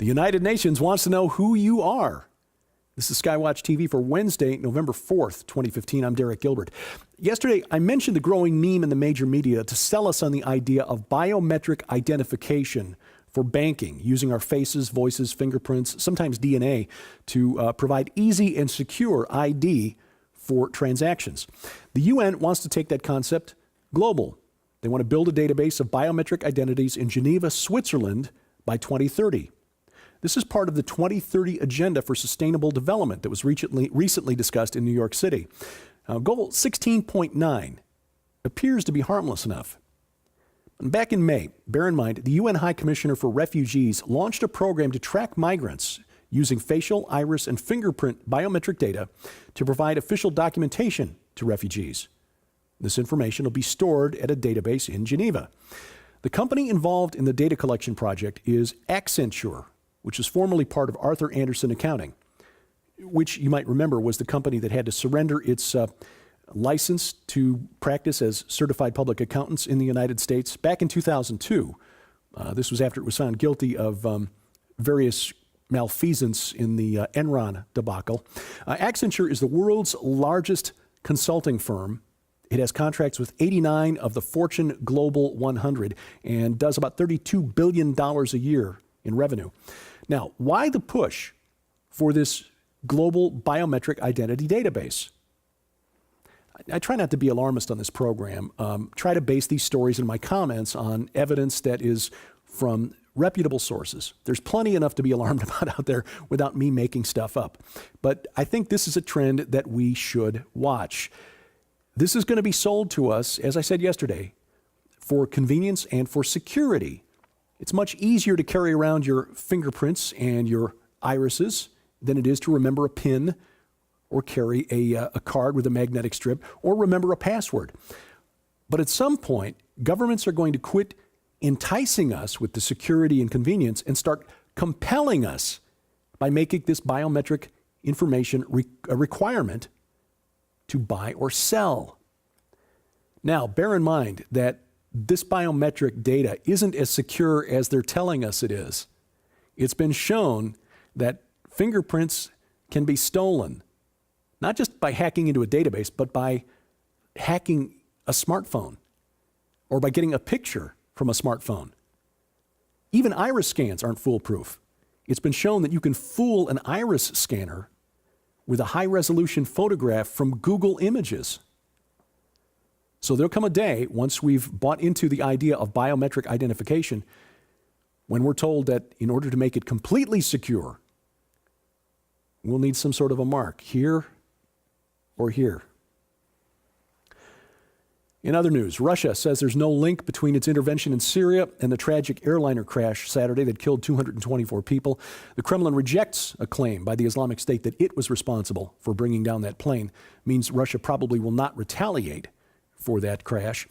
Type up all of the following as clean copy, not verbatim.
The United Nations wants to know who you are. This is SkyWatchTV for Wednesday, November 4th, 2015. I'm Derek Gilbert. Yesterday, I mentioned the growing meme in the major media to sell us on the idea of biometric identification for banking, using our faces, voices, fingerprints, sometimes DNA, to provide easy and secure ID for transactions. The UN wants to take that concept global. They want to build a database of biometric identities in Geneva, Switzerland by 2030. This is part of the 2030 Agenda for Sustainable Development that was recently discussed in New York City. Goal 16.9 appears to be harmless enough. Back in May, bear in mind, the UN High Commissioner for Refugees launched a program to track migrants using facial, iris, and fingerprint biometric data to provide official documentation to refugees. This information will be stored at a database in Geneva. The company involved in the data collection project is Accenture, which is formerly part of Arthur Andersen Accounting, which you might remember was the company that had to surrender its license to practice as certified public accountants in the United States back in 2002. This was after it was found guilty of various malfeasance in the Enron debacle. Accenture is the world's largest consulting firm. It has contracts with 89 of the Fortune Global 100 and does about $32 billion a year in revenue. Now, why the push for this global biometric identity database? I try not to be alarmist on this program. Try to base these stories and my comments on evidence that is from reputable sources. There's plenty enough to be alarmed about out there without me making stuff up. But I think this is a trend that we should watch. This is going to be sold to us, as I said yesterday, for convenience and for security. It's much easier to carry around your fingerprints and your irises than it is to remember a PIN or carry a card with a magnetic strip or remember a password. But at some point, governments are going to quit enticing us with the security and convenience and start compelling us by making this biometric information a requirement to buy or sell. Now, bear in mind that this biometric data isn't as secure as they're telling us it is. It's been shown that fingerprints can be stolen, not just by hacking into a database, but by hacking a smartphone or by getting a picture from a smartphone. Even iris scans aren't foolproof. It's been shown that you can fool an iris scanner with a high-resolution photograph from Google Images. So there'll come a day, once we've bought into the idea of biometric identification, when we're told that in order to make it completely secure, we'll need some sort of a mark here or here. In other news, Russia says there's no link between its intervention in Syria and the tragic airliner crash Saturday that killed 224 people. The Kremlin rejects a claim by the Islamic State that it was responsible for bringing down that plane. It means Russia probably will not retaliate for that crash.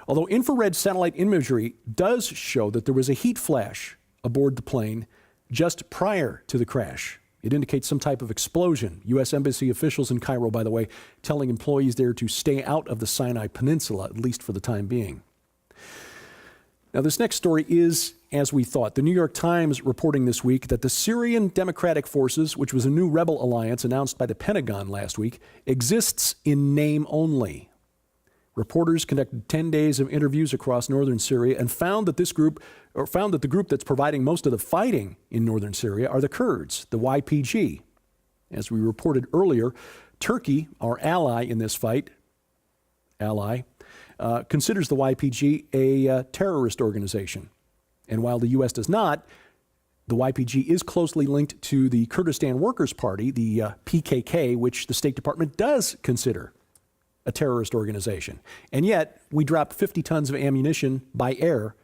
Although infrared satellite imagery does show that there was a heat flash aboard the plane just prior to the crash. It indicates some type of explosion. U.S. Embassy officials in Cairo, by the way, telling employees there to stay out of the Sinai Peninsula, at least for the time being. Now, this next story is as we thought. The New York Times reporting this week that the Syrian Democratic Forces, which was a new rebel alliance announced by the Pentagon last week, exists in name only. Reporters conducted 10 days of interviews across northern Syria and found that the group that's providing most of the fighting in northern Syria are the Kurds, the YPG. As we reported earlier, Turkey, our ally in this fight, considers the YPG a terrorist organization. And while the U.S. does not, the YPG is closely linked to the Kurdistan Workers' Party, the PKK, which the State Department does consider a terrorist organization. And yet, we dropped 50 tons of ammunition by air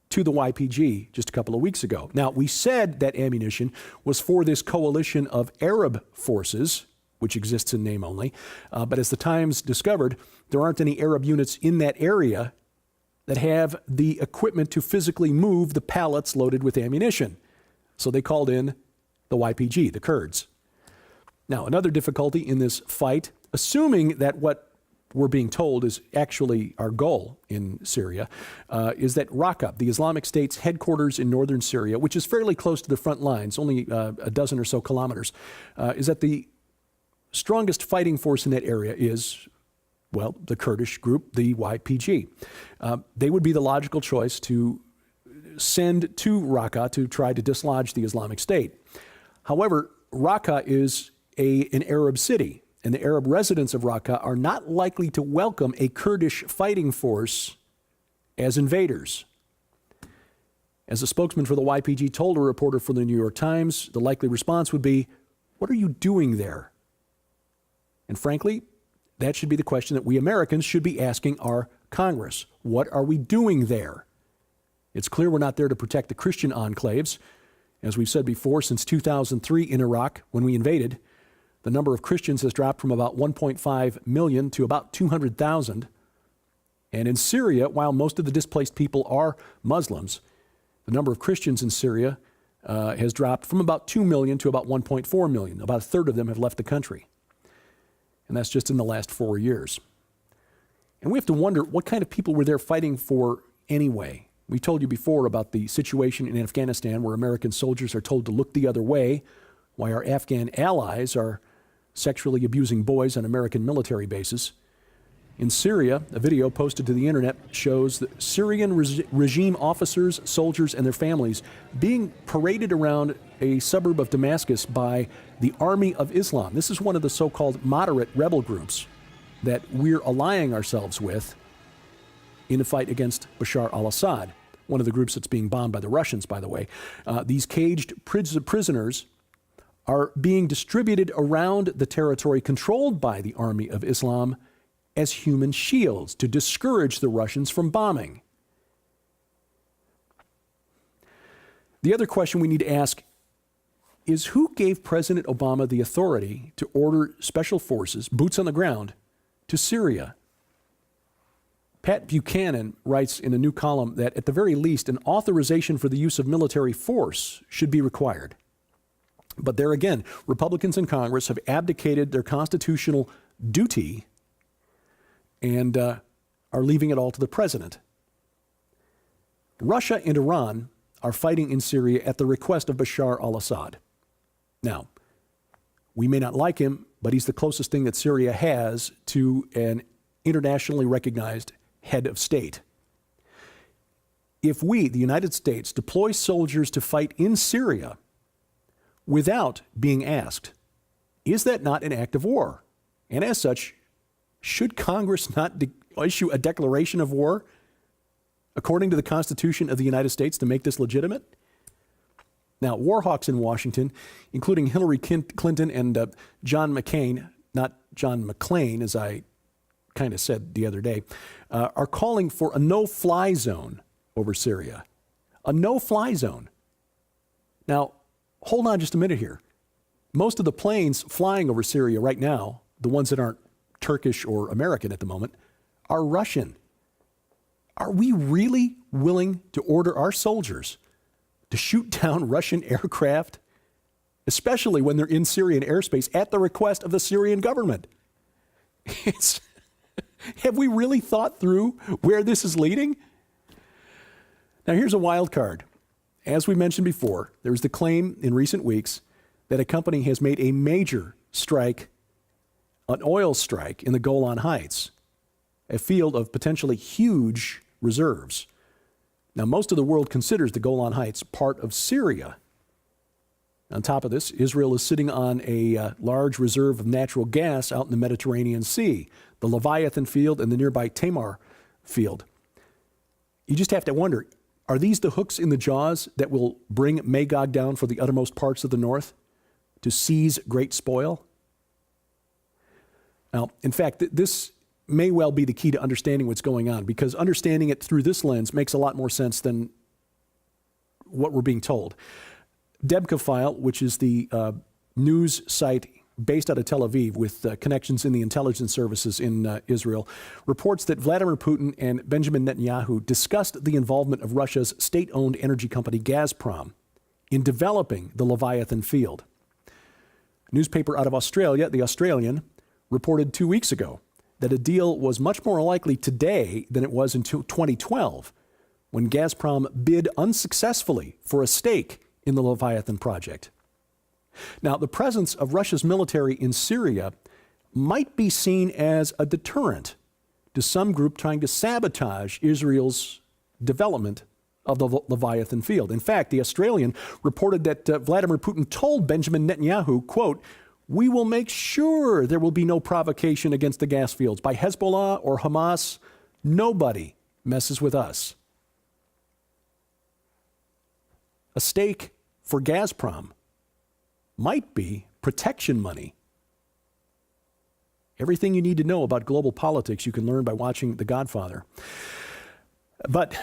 to the YPG just a couple of weeks ago. Now, we said that ammunition was for this coalition of Arab forces, which exists in name only, but as the Times discovered, there aren't any Arab units in that area that have the equipment to physically move the pallets loaded with ammunition. So they called in the YPG, the Kurds. Now, another difficulty in this fight, assuming that what we're being told is actually our goal in Syria, is that Raqqa, the Islamic State's headquarters in northern Syria, which is fairly close to the front lines, only a dozen or so kilometers, is that the strongest fighting force in that area is, well, the Kurdish group, the YPG. They would be the logical choice to send to Raqqa to try to dislodge the Islamic State. However, Raqqa is an Arab city, and the Arab residents of Raqqa are not likely to welcome a Kurdish fighting force as invaders. As a spokesman for the YPG told a reporter for the New York Times, the likely response would be, "What are you doing there?" And frankly, that should be the question that we Americans should be asking our Congress. What are we doing there? It's clear we're not there to protect the Christian enclaves. As we've said before, since 2003 in Iraq, when we invaded, the number of Christians has dropped from about 1.5 million to about 200,000. And in Syria, while most of the displaced people are Muslims, the number of Christians in Syria has dropped from about 2 million to about 1.4 million. About a third of them have left the country. And that's just in the last 4 years. And we have to wonder what kind of people were there fighting for anyway. We told you before about the situation in Afghanistan where American soldiers are told to look the other way while our Afghan allies are sexually abusing boys on American military bases. In Syria, a video posted to the internet shows that Syrian regime officers, soldiers, and their families being paraded around a suburb of Damascus by the Army of Islam. This is one of the so-called moderate rebel groups that we're allying ourselves with in a fight against Bashar al-Assad, one of the groups that's being bombed by the Russians, by the way. These caged prisoners are being distributed around the territory controlled by the Army of Islam as human shields to discourage the Russians from bombing. The other question we need to ask is who gave President Obama the authority to order special forces, boots on the ground, to Syria? Pat Buchanan writes in a new column that at the very least an authorization for the use of military force should be required. But there again, Republicans in Congress have abdicated their constitutional duty and are leaving it all to the president. Russia and Iran are fighting in Syria at the request of Bashar al-Assad. Now, we may not like him, but he's the closest thing that Syria has to an internationally recognized head of state. If we, the United States, deploy soldiers to fight in Syria without being asked, is that not an act of war? And as such, should Congress not issue a declaration of war according to the Constitution of the United States to make this legitimate? Now, war hawks in Washington, including Hillary Clinton and John McCain, not John McClain, as I kind of said the other day, are calling for a no-fly zone over Syria. A no-fly zone. Now, hold on just a minute here. Most of the planes flying over Syria right now, the ones that aren't Turkish or American at the moment, are Russian. Are we really willing to order our soldiers to shoot down Russian aircraft, especially when they're in Syrian airspace at the request of the Syrian government? Have we really thought through where this is leading? Now, here's a wild card. As we mentioned before, there was the claim in recent weeks that a company has made a major strike, an oil strike in the Golan Heights, a field of potentially huge reserves. Now, most of the world considers the Golan Heights part of Syria. On top of this, Israel is sitting on a large reserve of natural gas out in the Mediterranean Sea, the Leviathan field and the nearby Tamar field. You just have to wonder, are these the hooks in the jaws that will bring Magog down for the uttermost parts of the north to seize great spoil? Now, in fact, this may well be the key to understanding what's going on, because understanding it through this lens makes a lot more sense than what we're being told. Debka File, which is the news site based out of Tel Aviv with connections in the intelligence services in Israel, reports that Vladimir Putin and Benjamin Netanyahu discussed the involvement of Russia's state-owned energy company Gazprom in developing the Leviathan field. A newspaper out of Australia, The Australian, reported 2 weeks ago that a deal was much more likely today than it was in 2012, when Gazprom bid unsuccessfully for a stake in the Leviathan project. Now, the presence of Russia's military in Syria might be seen as a deterrent to some group trying to sabotage Israel's development of the Leviathan field. In fact, the Australian reported that Vladimir Putin told Benjamin Netanyahu, quote, "We will make sure there will be no provocation against the gas fields by Hezbollah or Hamas. Nobody messes with us." A stake for Gazprom might be protection money. Everything you need to know about global politics you can learn by watching The Godfather. But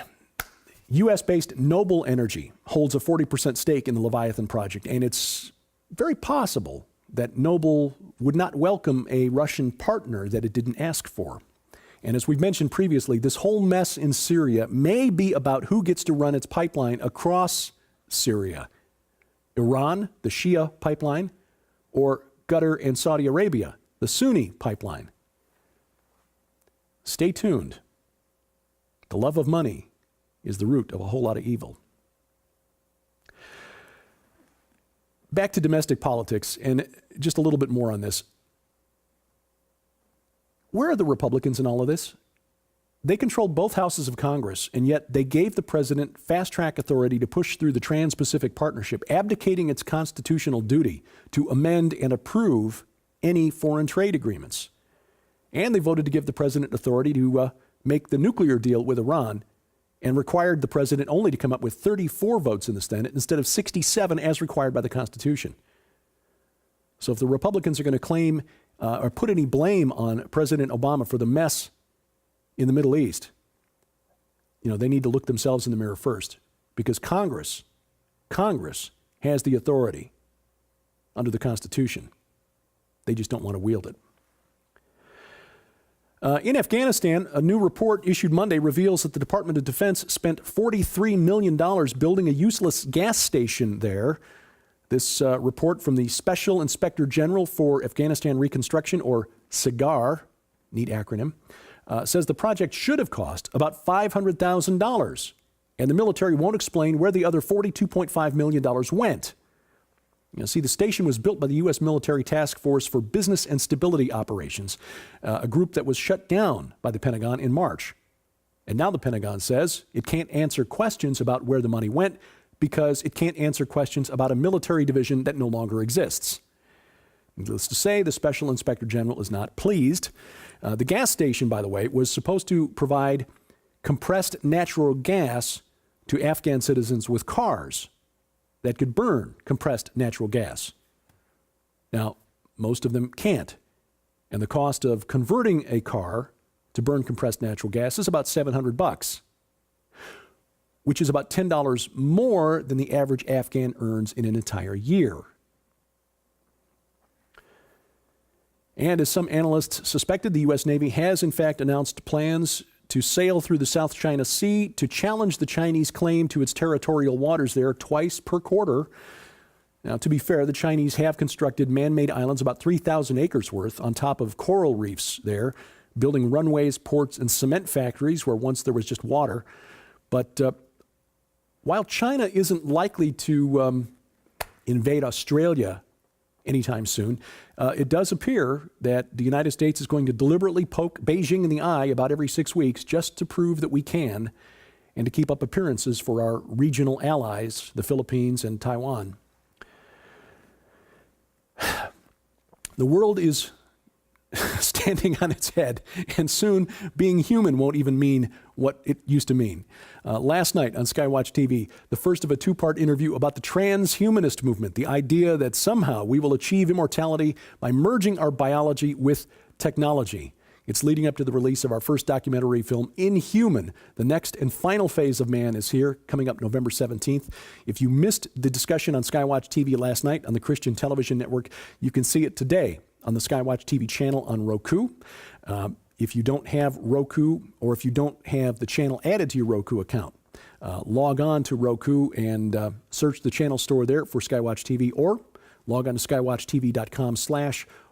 U.S.-based Noble Energy holds a 40% stake in the Leviathan project, and it's very possible that Noble would not welcome a Russian partner that it didn't ask for. And as we've mentioned previously, this whole mess in Syria may be about who gets to run its pipeline across Syria. Iran, the Shia pipeline, or Qatar and Saudi Arabia, the Sunni pipeline. Stay tuned. The love of money is the root of a whole lot of evil. Back to domestic politics, and just a little bit more on this. Where are the Republicans in all of this? They controlled both houses of Congress, and yet they gave the president fast-track authority to push through the Trans-Pacific Partnership, abdicating its constitutional duty to amend and approve any foreign trade agreements. And they voted to give the president authority to make the nuclear deal with Iran, and required the president only to come up with 34 votes in the Senate instead of 67 as required by the Constitution. So if the Republicans are going to claim or put any blame on President Obama for the mess in the Middle East, they need to look themselves in the mirror first, because Congress has the authority under the Constitution. They just don't want to wield it. In Afghanistan, a new report issued Monday reveals that the Department of Defense spent $43 million building a useless gas station there. This report from the Special Inspector General for Afghanistan Reconstruction, or SIGAR, neat acronym, says the project should have cost about $500,000, and the military won't explain where the other $42.5 million went. See, the station was built by the U.S. Military Task Force for Business and Stability Operations, a group that was shut down by the Pentagon in March. And now the Pentagon says it can't answer questions about where the money went because it can't answer questions about a military division that no longer exists. Needless to say, the Special Inspector General is not pleased. The gas station, by the way, was supposed to provide compressed natural gas to Afghan citizens with cars that could burn compressed natural gas. Now, most of them can't. And the cost of converting a car to burn compressed natural gas is about $700, which is about $10 more than the average Afghan earns in an entire year. And as some analysts suspected, the U.S. Navy has in fact announced plans to sail through the South China Sea to challenge the Chinese claim to its territorial waters there twice per quarter. Now, to be fair, the Chinese have constructed man-made islands about 3,000 acres worth on top of coral reefs there, building runways, ports, and cement factories where once there was just water. But while China isn't likely to invade Australia anytime soon, it does appear that the United States is going to deliberately poke Beijing in the eye about every 6 weeks just to prove that we can and to keep up appearances for our regional allies, the Philippines and Taiwan. The world is standing on its head, and soon being human won't even mean what it used to mean. Last night on SkyWatchTV, the first of a two-part interview about the transhumanist movement, the idea that somehow we will achieve immortality by merging our biology with technology. It's leading up to the release of our first documentary film, Inhuman. The next and final phase of man is here, coming up November 17th. If you missed the discussion on SkyWatchTV last night on the Christian Television Network, you can see it today on the SkyWatchTV channel on Roku. If you don't have Roku, or if you don't have the channel added to your Roku account, log on to Roku and search the channel store there for SkyWatchTV, or log on to skywatchtv.com/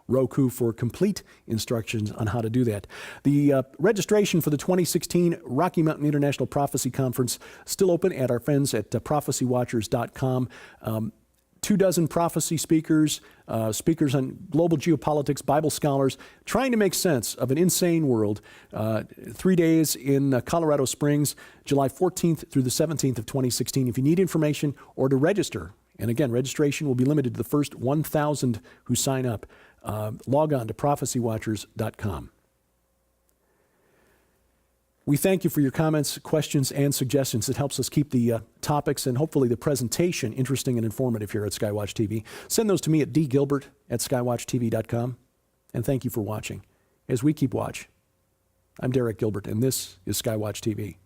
Roku for complete instructions on how to do that. The registration for the 2016 Rocky Mountain International Prophecy Conference still open at our friends at prophecywatchers.com. 24 prophecy speakers, speakers on global geopolitics, Bible scholars, trying to make sense of an insane world. 3 days in Colorado Springs, July 14th through the 17th of 2016. If you need information or to register, and again, registration will be limited to the first 1,000 who sign up, log on to prophecywatchers.com. We thank you for your comments, questions, and suggestions. It helps us keep the topics and hopefully the presentation interesting and informative here at SkyWatch TV. Send those to me at dgilbert@skywatchtv.com. And thank you for watching. As we keep watch, I'm Derek Gilbert, and this is SkyWatch TV.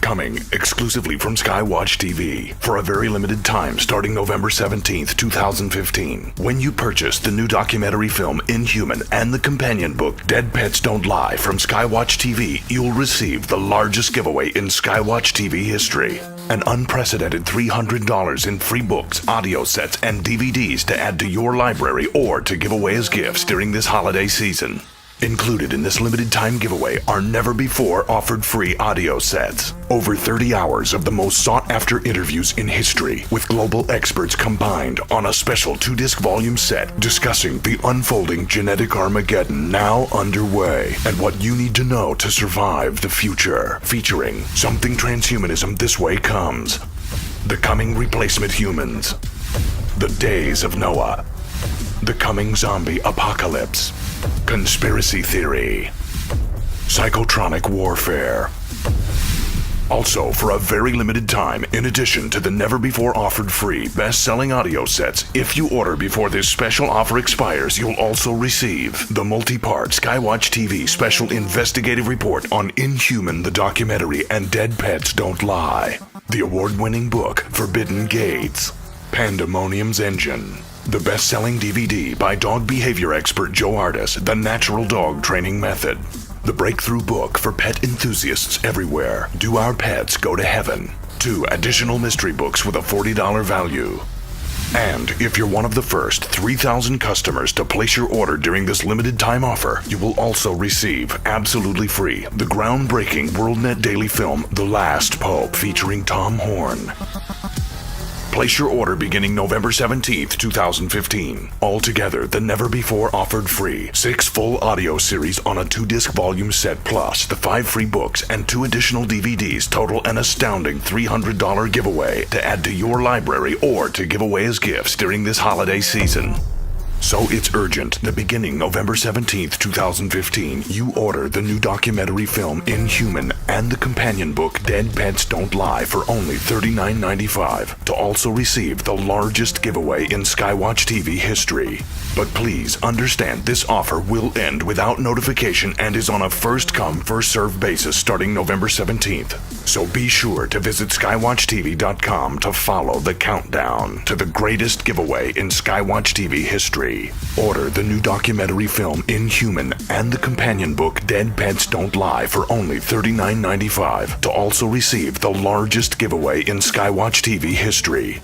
Coming exclusively from SkyWatch TV for a very limited time starting November 17th, 2015. When you purchase the new documentary film Inhuman and the companion book Dead Pets Don't Lie from SkyWatch TV, you'll receive the largest giveaway in SkyWatch TV history. An unprecedented $300 in free books, audio sets, and DVDs to add to your library or to give away as gifts during this holiday season. Included in this limited time giveaway are never before offered free audio sets. Over 30 hours of the most sought after interviews in history with global experts combined on a special 2-disc volume set discussing the unfolding genetic Armageddon now underway and what you need to know to survive the future. Featuring Something Transhumanism This Way Comes, The Coming Replacement Humans, The Days of Noah, The Coming Zombie Apocalypse, Conspiracy Theory, Psychotronic Warfare. Also, for a very limited time, in addition to the never-before offered free best-selling audio sets, if you order before this special offer expires, you'll also receive the multi-part SkyWatch TV special investigative report on Inhuman the documentary and Dead Pets Don't Lie, the award-winning book Forbidden Gates, Pandemonium's Engine, the best-selling DVD by dog behavior expert Joe Artis, The Natural Dog Training Method. The breakthrough book for pet enthusiasts everywhere, Do Our Pets Go to Heaven? 2 additional mystery books with a $40 value. And if you're one of the first 3,000 customers to place your order during this limited time offer, you will also receive, absolutely free, the groundbreaking WorldNet daily film The Last Pope featuring Tom Horn. Place your order beginning November 17th, 2015. Altogether, the never-before offered free 6 full audio series on a 2-disc volume set plus the 5 free books and 2 additional DVDs total an astounding $300 giveaway to add to your library or to give away as gifts during this holiday season. So it's urgent that beginning November 17th, 2015, you order the new documentary film Inhuman and the companion book Dead Pets Don't Lie for only $39.95 to also receive the largest giveaway in SkyWatch TV history. But please understand this offer will end without notification and is on a first-come, first-served basis starting November 17th. So be sure to visit SkyWatchTV.com to follow the countdown to the greatest giveaway in SkyWatch TV history. Order the new documentary film Inhuman and the companion book Dead Pets Don't Lie for only $39.95 to also receive the largest giveaway in SkyWatch TV history.